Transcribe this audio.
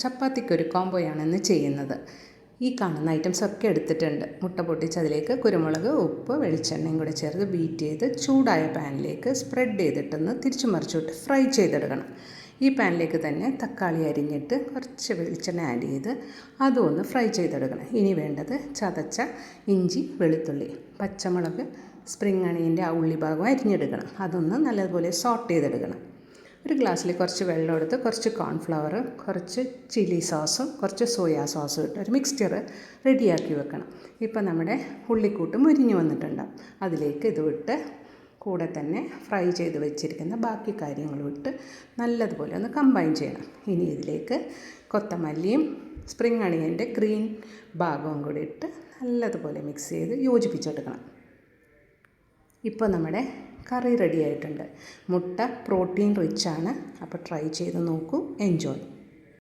ചപ്പാത്തിക്കൊരു കോംബോയാണ് ഇന്ന് ചെയ്യുന്നത്. ഈ കാണുന്ന ഐറ്റംസ് ഒക്കെ എടുത്തിട്ടുണ്ട്. മുട്ട പൊട്ടിച്ചതിലേക്ക് കുരുമുളക്, ഉപ്പ്, വെളിച്ചെണ്ണയും കൂടെ ചേർത്ത് ബീറ്റ് ചെയ്ത് ചൂടായ പാനിലേക്ക് സ്പ്രെഡ് ചെയ്തിട്ടൊന്ന് തിരിച്ചു മറിച്ചിട്ട് ഫ്രൈ ചെയ്തെടുക്കണം. ഈ പാനിലേക്ക് തന്നെ തക്കാളി അരിഞ്ഞിട്ട് കുറച്ച് വെളിച്ചെണ്ണ ആഡ് ചെയ്ത് അതും ഒന്ന് ഫ്രൈ ചെയ്തെടുക്കണം. ഇനി വേണ്ടത് ചതച്ച ഇഞ്ചി, വെളുത്തുള്ളി, പച്ചമുളക്, സ്പ്രിംഗ് അണിയൻ്റെ ആ ഉള്ളി ഭാഗം അരിഞ്ഞെടുക്കണം. അതൊന്ന് നല്ലതുപോലെ സോട്ട് ചെയ്തെടുക്കണം. ഒരു ഗ്ലാസ്സിൽ കുറച്ച് വെള്ളം എടുത്ത് കുറച്ച് കോൺഫ്ലവർ, കുറച്ച് ചില്ലി സോസും കുറച്ച് സോയാ സോസും ഇട്ട് ഒരു മിക്സ്ചർ റെഡിയാക്കി വെക്കണം. ഇപ്പം നമ്മുടെ ഉള്ളിക്കൂട്ട് മുരിഞ്ഞ് വന്നിട്ടുണ്ടാകും. അതിലേക്ക് ഇത് വിട്ട് കൂടെ തന്നെ ഫ്രൈ ചെയ്ത് വെച്ചിരിക്കുന്ന ബാക്കി കാര്യങ്ങളും ഇട്ട് നല്ലതുപോലെ ഒന്ന് കമ്പൈൻ ചെയ്യണം. ഇനി ഇതിലേക്ക് കൊത്തമല്ലിയും സ്പ്രിംഗ് അണിയൻ്റെ ഗ്രീൻ ഭാഗവും കൂടി ഇട്ട് നല്ലതുപോലെ മിക്സ് ചെയ്ത് യോജിപ്പിച്ചെടുക്കണം. ഇപ്പോൾ നമ്മുടെ കറി റെഡി ആയിട്ടുണ്ട്. മുട്ട പ്രോട്ടീൻ റിച്ചാണ്. അപ്പോൾ ട്രൈ ചെയ്ത് നോക്കൂ. എൻജോയ്.